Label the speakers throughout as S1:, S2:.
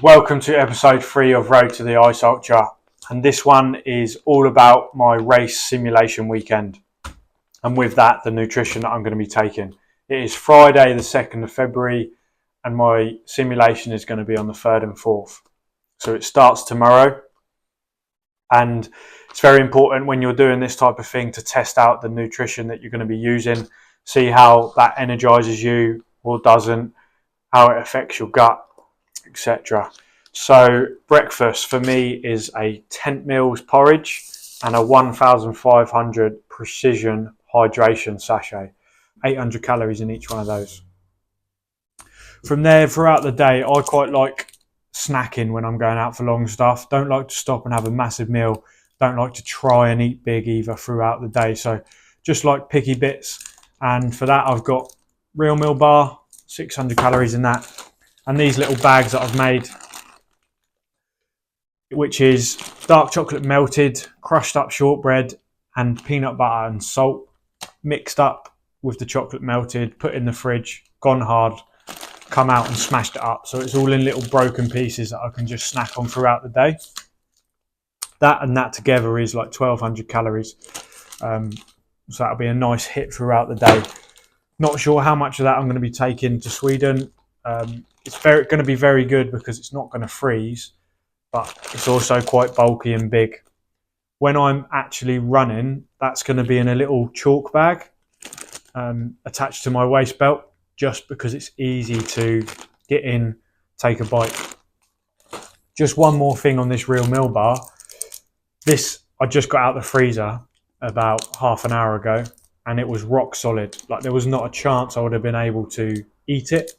S1: Welcome to episode 3 of Road to the Ice Ultra, and this one is all about my race simulation weekend, and with that the nutrition that I'm going to be taking. It is Friday the 2nd of February and my simulation is going to be on the 3rd and 4th, so it starts tomorrow. And it's very important when you're doing this type of thing to test out the nutrition that you're going to be using, see how that energizes you or doesn't, how it affects your gut, etc. So breakfast for me is a Tent Meals porridge and a 1500 precision hydration sachet, 800 calories in each one of those. From there, throughout the day, I quite like snacking when I'm going out for long stuff. Don't like to stop and have a massive meal. Don't like to try and eat big either throughout the day. So just like picky bits. And for that, I've got Real Meal bar, 600 calories in that. And these little bags that I've made, which is dark chocolate melted, crushed up shortbread and peanut butter and salt mixed up with the chocolate melted, put in the fridge, gone hard, come out and smashed it up. So it's all in little broken pieces that I can just snack on throughout the day. That and that together is like 1200 calories. So that'll be a nice hit throughout the day. Not sure how much of that I'm going to be taking to Sweden. It's going to be very good because it's not going to freeze, but it's also quite bulky and big. When I'm actually running, that's going to be in a little chalk bag attached to my waist belt, just because it's easy to get in, take a bite. Just one more thing on this Real Meal bar. This I just got out the freezer about half an hour ago and it was rock solid. Like there was not a chance I would have been able to eat it,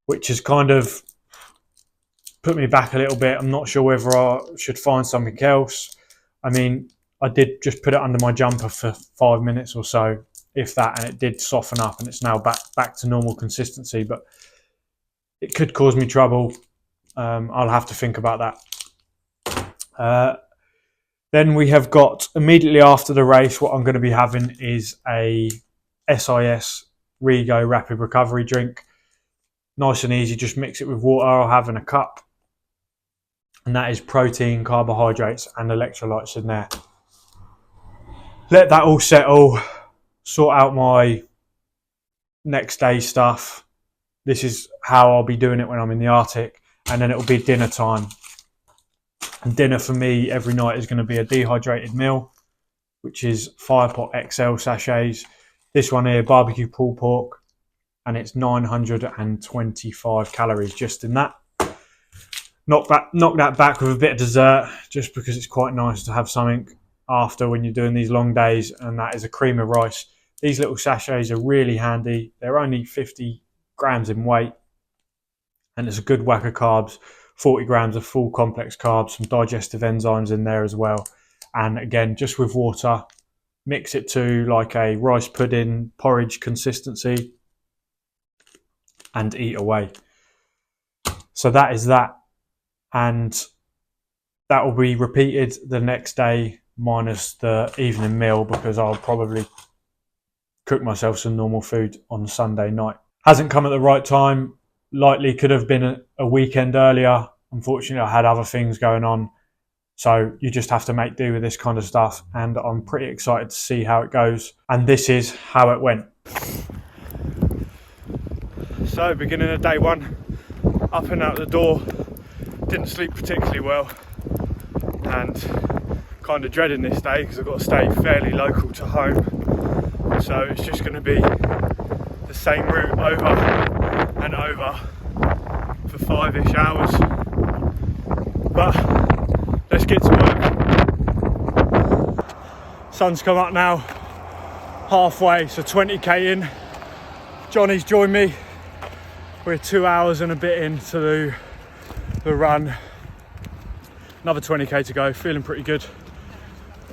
S1: which has kind of put me back a little bit. I'm not sure whether I should find something else. I mean, I did just put it under my jumper for 5 minutes or so, if that, and it did soften up and it's now back to normal consistency, but it could cause me trouble. I'll have to think about that. Then we have got, immediately after the race, what I'm going to be having is a SIS Rego Rapid Recovery drink. Nice and easy, just mix it with water. I'll have in a cup. And that is protein, carbohydrates and electrolytes in there. Let that all settle, sort out my next day stuff. This is how I'll be doing it when I'm in the Arctic. And then it'll be dinner time. And dinner for me every night is going to be a dehydrated meal, which is Firepot XL sachets. This one here, barbecue pulled pork, and it's 925 calories just in that. Knock that back with a bit of dessert, just because it's quite nice to have something after when you're doing these long days, and that is a cream of rice. These little sachets are really handy. They're only 50 grams in weight, and it's a good whack of carbs. 40 grams of full complex carbs, some digestive enzymes in there as well. And again, just with water, mix it to like a rice pudding, porridge consistency, and eat away. So that is that. And that will be repeated the next day minus the evening meal, because I'll probably cook myself some normal food on Sunday night. Hasn't come at the right time. Likely could have been a weekend earlier. Unfortunately, I had other things going on. So you just have to make do with this kind of stuff. And I'm pretty excited to see how it goes. And this is how it went. So beginning of day one, up and out the door. Didn't sleep particularly well. And kind of dreading this day because I've got to stay fairly local to home. So it's just going to be the same route over and over for 5-ish hours, but let's get to work. Sun's come up now, halfway, so 20k in. Johnny's joined me. We're 2 hours and a bit into the run. Another 20k to go, feeling pretty good.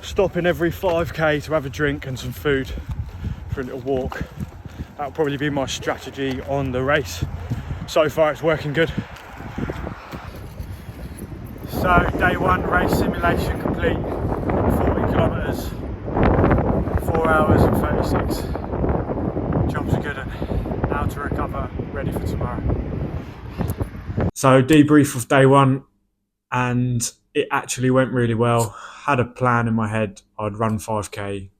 S1: Stopping every 5k to have a drink and some food for a little walk. That'll probably be my strategy on the race. So far it's working good. So day one race simulation complete, 40 kilometres, 4 hours and 36. Jobs are good, and now to recover, ready for tomorrow. So debrief of day one, and it actually went really well. Had a plan in my head. I'd run 5k,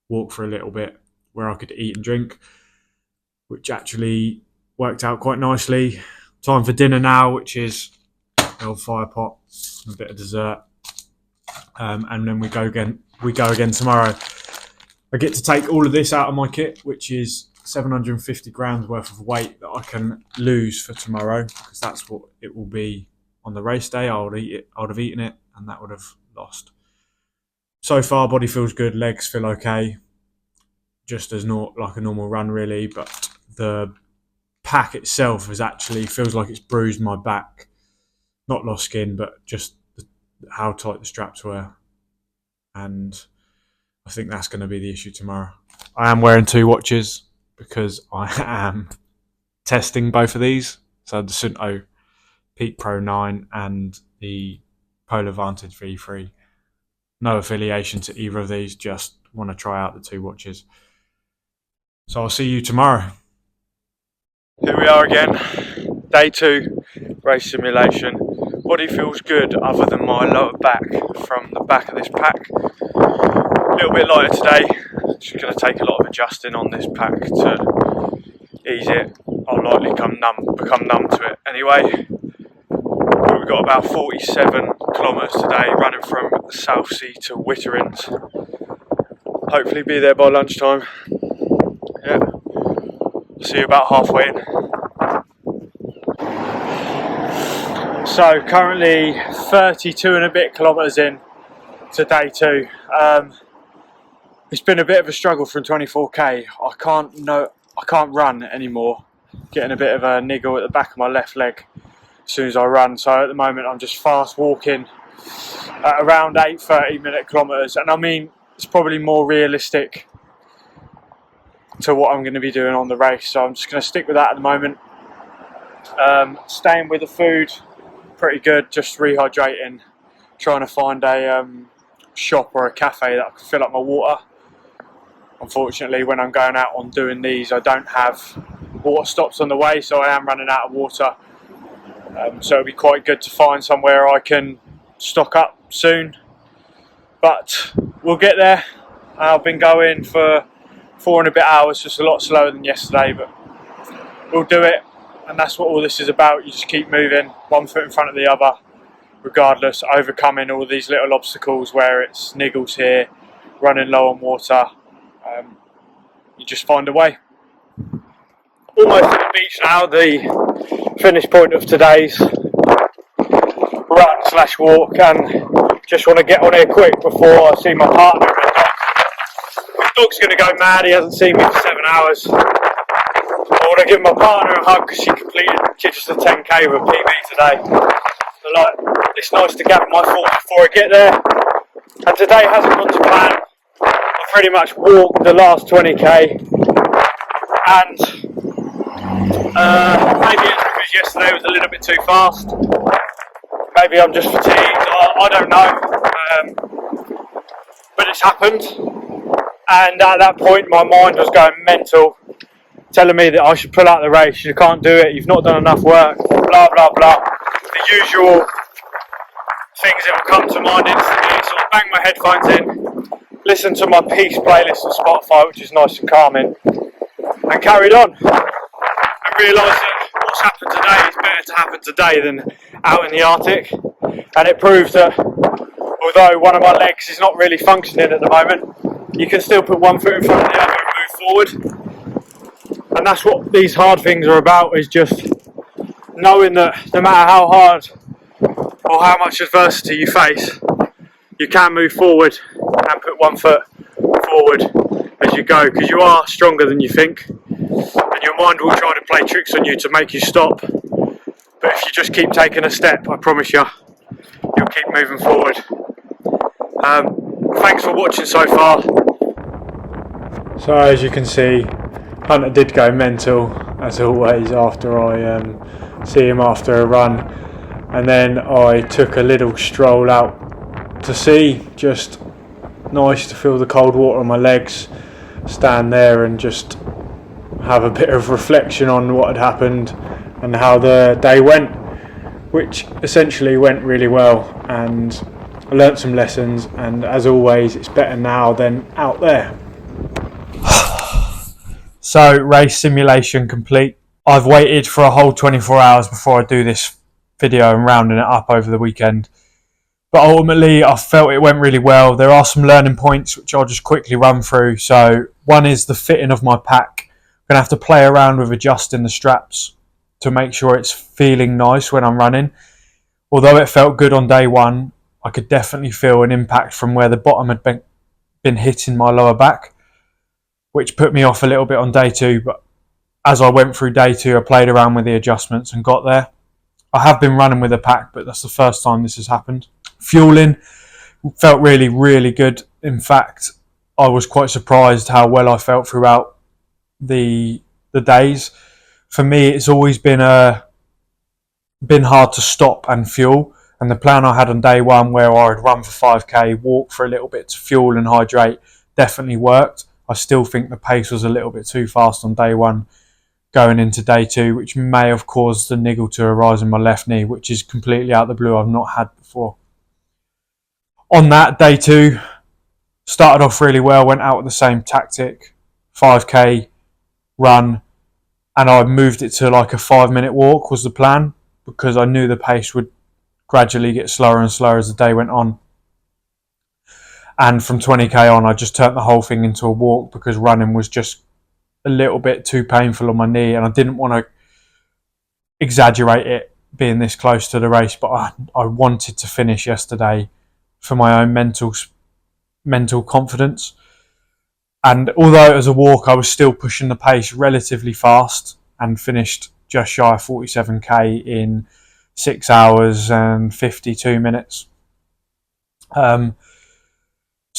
S1: walk for a little bit where I could eat and drink, which actually worked out quite nicely. Time for dinner now, which is the old fire pot, a bit of dessert, and then we go again tomorrow. I get to take all of this out of my kit, which is 750 grams worth of weight that I can lose for tomorrow, because that's what it will be on the race day. I would have eaten it, and that would have lost. So far, body feels good, legs feel okay, just as not like a normal run really, but the pack itself feels like it's bruised my back. Not lost skin, but just how tight the straps were, and I think that's going to be the issue tomorrow. I am wearing 2 watches because I am testing both of these. So the Suunto Peak Pro 9 and the Polar Vantage V3. No affiliation to either of these, just want to try out the 2 watches. So I'll see you tomorrow. Here we are again, day 2, race simulation. Body feels good other than my lower back from the back of this pack. A little bit lighter today. Just going to take a lot of adjusting on this pack to ease it. I'll likely become numb to it anyway. But we've got about 47 kilometres today, running from Southsea to Witterins. Hopefully be there by lunchtime. Yeah, see you about halfway in. So currently 32 and a bit kilometres in to day 2. It's been a bit of a struggle from 24k. I can't run anymore. Getting a bit of a niggle at the back of my left leg as soon as I run. So at the moment I'm just fast walking at around 8 30-minute kilometres, and I mean it's probably more realistic to what I'm going to be doing on the race. So I'm just going to stick with that at the moment. Staying with the food, pretty good. Just rehydrating, trying to find a shop or a cafe that I can fill up my water. Unfortunately, when I'm going out on doing these, I don't have water stops on the way, so I am running out of water. So it'll be quite good to find somewhere I can stock up soon. But we'll get there. I've been going for 4 and a bit hours, just a lot slower than yesterday, but we'll do it. And that's what all this is about. You just keep moving, one foot in front of the other, regardless, overcoming all these little obstacles where it's niggles here, running low on water. You just find a way. Almost at the beach now, the finish point of today's run/walk, and just want to get on here quick before I see my partner. My dog's going to go mad, he hasn't seen me for 7 hours. I want to give my partner a hug because she completed just a 10k with a PB today. So it's nice to gather my thoughts before I get there. And today hasn't gone to plan. I pretty much walked the last 20k, and maybe it's because yesterday was a little bit too fast. Maybe I'm just fatigued. I don't know. But it's happened, and at that point my mind was going mental, telling me that I should pull out the race. You can't do it, you've not done enough work, blah blah blah. The usual things that will come to mind instantly. So I bang my headphones in, listen to my Peace playlist on Spotify, which is nice and calming, and carried on. And realised that what's happened today is better to happen today than out in the Arctic. And it proves that although one of my legs is not really functioning at the moment, you can still put one foot in front of the other and move forward. And that's what these hard things are about, is just knowing that no matter how hard or how much adversity you face, you can move forward and put one foot forward as you go, because you are stronger than you think, and your mind will try to play tricks on you to make you stop. But if you just keep taking a step, I promise you, you'll keep moving forward. Thanks for watching so far. So as you can see, Hunter did go mental, as always, after I see him after a run, and then I took a little stroll out to sea. Just nice to feel the cold water on my legs, stand there and just have a bit of reflection on what had happened and how the day went. which essentially went really well, and I learnt some lessons, and as always it's better now than out there. So race simulation complete. I've waited for a whole 24 hours before I do this video and rounding it up over the weekend. But ultimately, I felt it went really well. There are some learning points which I'll just quickly run through. So one is the fitting of my pack. I'm going to have to play around with adjusting the straps to make sure it's feeling nice when I'm running. Although it felt good on day one, I could definitely feel an impact from where the bottom had been hitting my lower back, which put me off a little bit on day two. But as I went through day two, I played around with the adjustments and got there. I have been running with a pack, but that's the first time this has happened. Fueling felt really, really good. In fact, I was quite surprised how well I felt throughout the days. For me, it's always been hard to stop and fuel. And the plan I had on day one, where I'd run for 5k, walk for a little bit to fuel and hydrate, definitely worked. I still think the pace was a little bit too fast on day one going into day two, which may have caused the niggle to arise in my left knee, which is completely out of the blue. I've not had before. On that, day two started off really well, went out with the same tactic, 5k run, and I moved it to like a 5-minute walk was the plan, because I knew the pace would gradually get slower and slower as the day went on. And from 20k on, I just turned the whole thing into a walk because running was just a little bit too painful on my knee, and I didn't want to exaggerate it being this close to the race, but I wanted to finish yesterday for my own mental confidence. And although it was a walk, I was still pushing the pace relatively fast and finished just shy of 47k in 6 hours and 52 minutes. So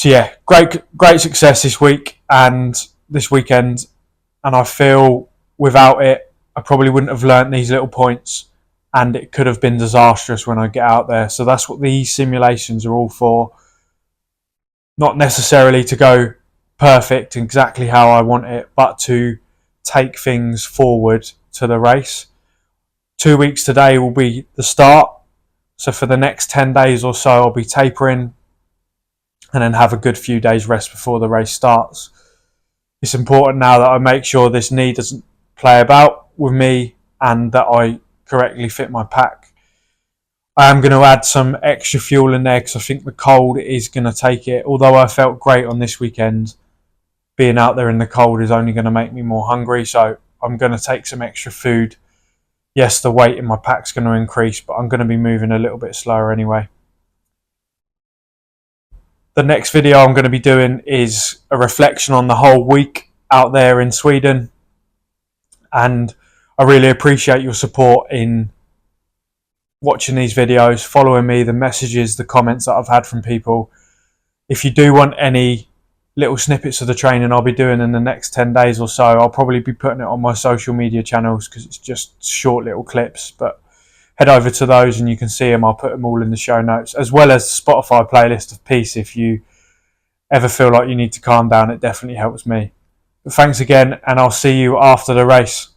S1: yeah, great success this week and this weekend. And I feel without it, I probably wouldn't have learnt these little points, and it could have been disastrous when I get out there. So that's what these simulations are all for. Not necessarily to go perfect exactly how I want it, but to take things forward to the race. 2 weeks today will be the start. So for the next 10 days or so, I'll be tapering and then have a good few days rest before the race starts. It's important now that I make sure this knee doesn't play about with me and that I correctly fit my pack. I am going to add some extra fuel in there because I think the cold is going to take it. Although I felt great on this weekend, being out there in the cold is only going to make me more hungry. So I'm going to take some extra food. Yes, the weight in my pack's going to increase, but I'm going to be moving a little bit slower anyway. The next video I'm going to be doing is a reflection on the whole week out there in Sweden. And I really appreciate your support in watching these videos, following me, the messages, the comments that I've had from people. If you do want any little snippets of the training I'll be doing in the next 10 days or so, I'll probably be putting it on my social media channels because it's just short little clips. But head over to those and you can see them. I'll put them all in the show notes, as well as the Spotify playlist of Peace. If you ever feel like you need to calm down, it definitely helps me. But thanks again, and I'll see you after the race.